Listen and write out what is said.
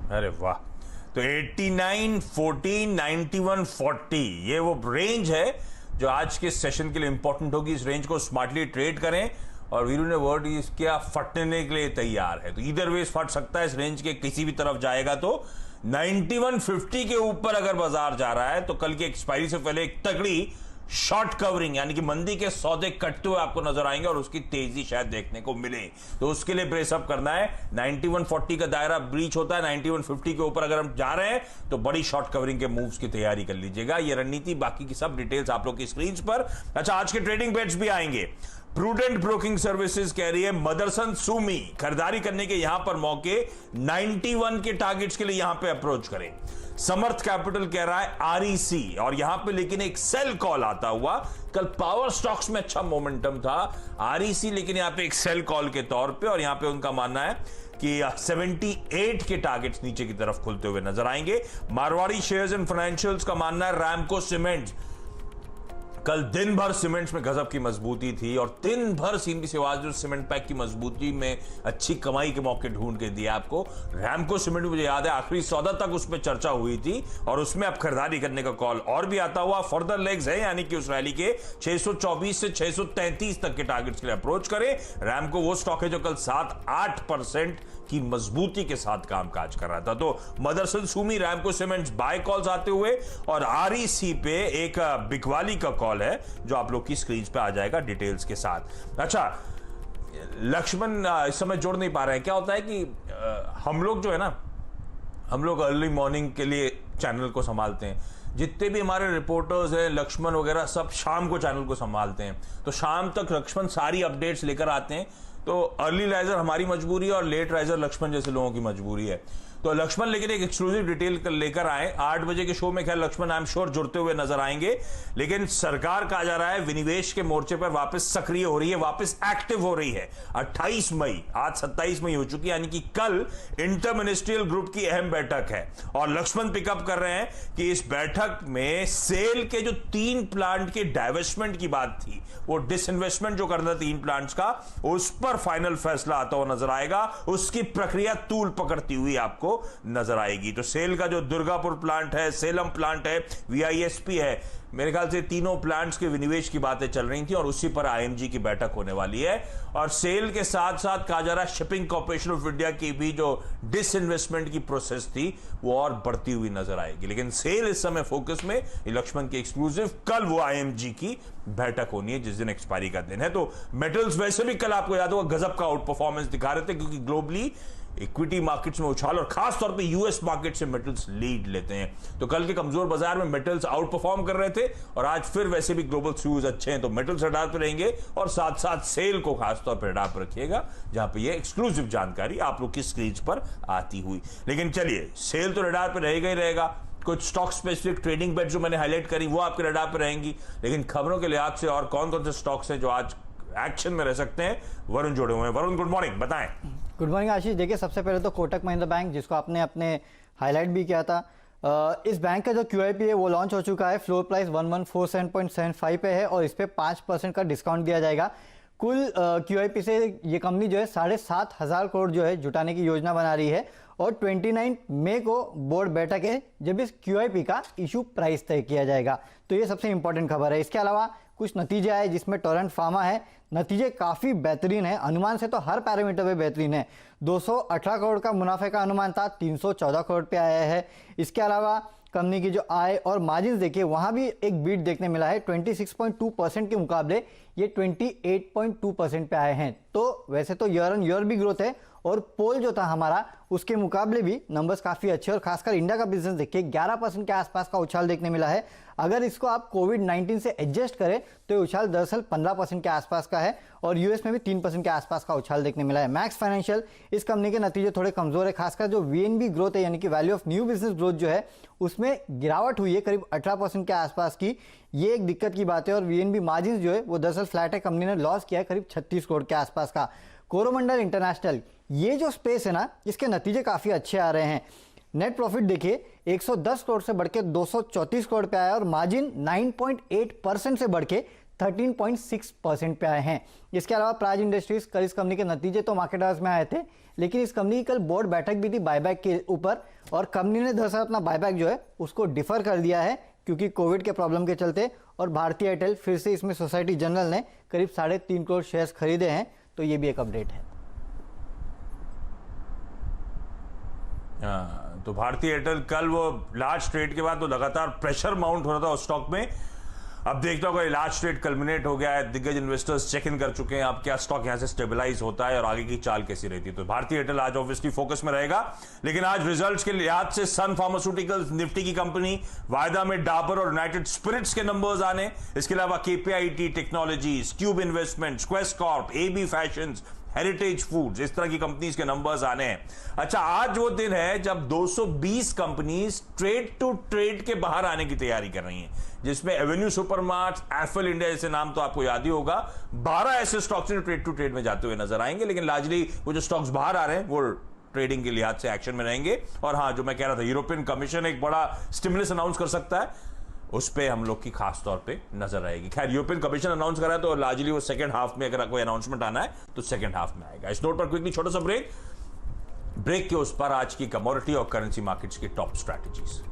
अरे वाह। तो 89, 14, 91, 40 ये वो रेंज है जो आज के सेशन के लिए इंपॉर्टेंट होगी। इस रेंज को स्मार्टली ट्रेड करें और वीरू ने वर्ड यूज किया फटने के लिए तैयार है। तो इधर वेज फट सकता है, इस रेंज के किसी भी तरफ जाएगा। तो 9150 के ऊपर अगर बाजार जा रहा है तो कल की एक्सपायरी से पहले एक तगड़ी शॉर्ट कवरिंग यानी कि मंदी के सौदे कटते हुए आपको नजर आएंगे और उसकी तेजी शायद देखने को मिले। तो उसके लिए ब्रेसअप करना है। 9140 का दायरा ब्रीच होता है, 9150 के ऊपर अगर हम जा रहे हैं तो बड़ी शॉर्ट कवरिंग के मूव्स की तैयारी कर लीजिएगा। ये रणनीति, बाकी की सब डिटेल्स आप लोग की स्क्रीन पर। अच्छा, आज के ट्रेडिंग बेट्स भी आएंगे। प्रूडेंट ब्रोकिंग सर्विसेज कह रही है मदरसन सुमी खरीदारी करने के यहां पर मौके 91 के टारगेट्स के लिए यहां पे अप्रोच करें। समर्थ कैपिटल कह रहा है आरईसी, और यहां पे लेकिन एक सेल कॉल आता हुआ। कल पावर स्टॉक्स में अच्छा मोमेंटम था आरईसी, लेकिन यहां पे एक सेल कॉल के तौर पे, और यहां पे उनका मानना है कि 78 के टारगेट्स नीचे की तरफ खुलते हुए नजर आएंगे। मारवाड़ी शेयर्स एंड फाइनेंशियल्स का मानना है रैमको सीमेंट्स, कल दिन भर सीमेंट्स में गजब की मजबूती थी और दिन भर सीएमपी सिवाज जो सीमेंट पैक की मजबूती में अच्छी कमाई के मौके ढूंढ के दिया आपको। रैमको सीमेंट मुझे याद है आखिरी सौदा तक उसमें चर्चा हुई थी और उसमें अब खरीदारी करने का कॉल और भी आता हुआ। फर्दर लेग्स है यानी कि उस रैली के 624 से 633 तक के टारगेट्स के लिए अप्रोच करें। रैमको वो स्टॉक है जो कल 7-8% की मजबूती के साथ कामकाज कर रहा था। तो Motherson Sumi, Ramco cements buy calls आते हुए, और आरईसी पे एक बिकवाली का कॉल है जो आप लोग की स्क्रीन पे आ जाएगा डिटेल्स के साथ। अच्छा, लक्ष्मण इस समय जोड़ नहीं पा रहे हैं। क्या होता है कि हम लोग जो है ना, हम लोग अर्ली मॉर्निंग के लिए चैनल को संभालते हैं। जितने भी हमारे रिपोर्टर्स हैं, लक्ष्मण वगैरह, सब शाम को चैनल को संभालते हैं। तो शाम तक लक्ष्मण सारी अपडेट्स लेकर आते हैं। तो अर्ली राइजर हमारी मजबूरी है और लेट राइजर लक्ष्मण जैसे लोगों की मजबूरी है। तो लक्ष्मण लेकिन एक एक्सक्लूसिव डिटेल लेकर आए 8 बजे के शो में। खैर लक्ष्मण आई एम श्योर जुड़ते हुए नजर आएंगे, लेकिन सरकार कहा जा रहा है विनिवेश के मोर्चे पर वापस सक्रिय हो रही है, वापस एक्टिव हो रही है। 28 मई, आज 27 मई हो चुकी है, यानी कि कल इंटर मिनिस्ट्रियल ग्रुप की अहम बैठक है और लक्ष्मण पिकअप कर रहे हैं कि इस बैठक में सेल के जो 3 प्लांट के डाइवेस्टमेंट की बात थी, वो डिसइन्वेस्टमेंट जो करना 3 प्लांट्स का, उस पर फाइनल फैसला आता हुआ नजर आएगा। उसकी प्रक्रिया तूल पकड़ती हुई आपको नजर आएगी। तो सेल का जो दुर्गापुर प्लांट है, सेलम प्लांट है, वीआईएसपी है, मेरे ख्याल से तीनों प्लांट्स के विनिवेश की बातें चल रही थी और उसी पर आईएमजी की बैठक होने वाली है। और सेल के साथ साथ कहा जा रहा है शिपिंग कॉर्पोरेशन ऑफ इंडिया की भी जो डिसइन्वेस्टमेंट की प्रोसेस थी वो और बढ़ती हुई नजर आएगी। लेकिन सेल इस समय फोकस में, लक्ष्मण की एक्सक्लूसिव, कल वो आईएमजी की बैठक होनी है जिस दिन एक्सपायरी का दिन है। तो मेटल्स वैसे भी कल आपको याद होगा गजब का आउट परफॉर्मेंस दिखा रहे थे, क्योंकि ग्लोबली इक्विटी मार्केट्स में उछाल और खास तौर पे यूएस मार्केट से मेटल्स लीड लेते हैं। तो कल के कमजोर बाजार में मेटल्स आउट परफॉर्म कर रहे थे और आज फिर वैसे भी ग्लोबल स्यूज अच्छे हैं तो मेटल्स रडार पे रहेंगे। और साथ साथ सेल को खास तौर पर रडार पर रखिएगा, जहां पे ये एक्सक्लूसिव जानकारी आप लोग की स्क्रीन पर आती हुई। लेकिन चलिए, सेल तो रडार पे रहेगा ही रहेगा। कुछ स्टॉक स्पेसिफिक ट्रेडिंग बेट जो मैंने हाईलाइट करी वो आपके रडार पर रहेंगी। लेकिन खबरों के लिहाज से और कौन कौन से स्टॉक्स हैं जो आज एक्शन में रह सकते हैं, वरुण जुड़े हुए हैं। वरुण, गुड मॉर्निंग, बताएं। गुड मॉर्निंग आशीष। देखिए, सबसे पहले तो कोटक महिंद्रा बैंक, जिसको आपने अपने हाईलाइट भी किया था, इस बैंक का जो QIP है वो लॉन्च हो चुका है। फ्लोर प्राइस 1147.75 पे है और इस पे 5% का डिस्काउंट दिया जाएगा। कुल QIP से ये कंपनी जो है 7,500 करोड़ जो है जुटाने की योजना बना रही है और 29 मई को बोर्ड बैठक है जब इस QIP का इशू प्राइस तय किया जाएगा। तो ये सबसे इंपॉर्टेंट खबर है। इसके अलावा कुछ नतीजे आए जिसमें टोरेंट फार्मा है। नतीजे काफ़ी बेहतरीन है, अनुमान से तो हर पैरामीटर पे बेहतरीन है। 218 करोड़ का मुनाफे का अनुमान था, 314 करोड़ पे आया है। इसके अलावा कंपनी की जो आय और मार्जिन देखिए वहां भी एक बीट देखने मिला है। 26.2% के मुकाबले ये 28.2% पे आए हैं। तो वैसे तो ईयर ऑन ईयर भी ग्रोथ है और पोल जो था हमारा उसके मुकाबले भी नंबर्स काफ़ी अच्छे, और खासकर इंडिया का बिजनेस देखिए 11% के आसपास का उछाल देखने मिला है। अगर इसको आप कोविड-19 से एडजस्ट करें तो ये उछाल दरअसल 15% के आसपास का है और यूएस में भी 3% के आसपास का उछाल देखने मिला है। मैक्स फाइनेंशियल, इस कंपनी के नतीजे थोड़े कमजोर है, खासकर जो VNB ग्रोथ है यानी कि value of new business growth जो है उसमें गिरावट हुई है करीब 18% के आसपास की। ये एक दिक्कत की बात है। और VNB मार्जिन जो है वो दरअसल फ्लैट है, कंपनी ने लॉस किया है करीब 36 करोड़ के आसपास का। कोरोमंडल इंटरनेशनल, ये जो स्पेस है ना, इसके नतीजे काफ़ी अच्छे आ रहे हैं। नेट प्रॉफिट देखिए 110 करोड़ से बढ़ के 234 करोड़ पे आया और मार्जिन 9.8% से बढ़ के 13.6% पे आए हैं। इसके अलावा प्राज इंडस्ट्रीज, कल इस कंपनी के नतीजे तो मार्केट आवर्स में आए थे, लेकिन इस कंपनी की कल बोर्ड बैठक भी थी बायबैक के ऊपर, और कंपनी ने दरअसल अपना बायबैक जो है उसको डिफर कर दिया है क्योंकि कोविड के प्रॉब्लम के चलते। और भारतीय एयरटेल फिर से इसमें सोसाइटी जनरल ने करीब 3.5 करोड़ शेयर्स खरीदे हैं, तो ये भी एक अपडेट है। तो भारतीय एयरटेल कल वो लार्ज ट्रेड के बाद तो लगातार प्रेशर माउंट हो रहा था उस स्टॉक में। अब देखता होगा लार्ज ट्रेड कल्मिनेट हो गया है, दिग्गज इन्वेस्टर्स चेक इन कर चुके हैं, अब क्या स्टॉक यहां से स्टेबलाइज होता है और आगे की चाल कैसी रहती है। तो भारतीय एयरटेल आज ऑब्वियसली फोकस में रहेगा, लेकिन आज रिजल्ट्स के लिहाज से सन फार्मास्यूटिकल्स निफ्टी की कंपनी, वायदा में डाबर और यूनाइटेड स्पिरिट्स के नंबर्स आने, इसके अलावा KPIT Technologies, Cube Investments, Quest Corp, AB Fashions, Heritage Foods, इस तरह की कंपनीज के नंबर्स आने हैं। अच्छा, आज वो दिन है जब 220 कंपनीज ट्रेड टू ट्रेड के बाहर आने की तैयारी कर रही हैं, जिसमें एवेन्यू सुपरमार्ट्स, एफएल इंडिया जैसे नाम तो आपको याद ही होगा। 12 ऐसे स्टॉक्स ट्रेड टू ट्रेड में जाते हुए नजर आएंगे, लेकिन लार्जली वो जो स्टॉक्स बाहर आ रहे हैं वो ट्रेडिंग के लिहाज से एक्शन में रहेंगे। और हाँ, जो मैं कह रहा था, यूरोपियन कमीशन एक बड़ा स्टिमुलस अनाउंस कर सकता है, उस पे हम लोग की खास तौर पे नजर आएगी। खैर, यूरोपियन कमीशन अनाउंस करा है तो लार्जली वो सेकंड हाफ में, अगर कोई अनाउंसमेंट आना है तो सेकंड हाफ में आएगा। इस नोट पर क्विकली छोटा सा ब्रेक के उस पर आज की कमोडिटी और करेंसी मार्केट्स की टॉप स्ट्रैटेजीज।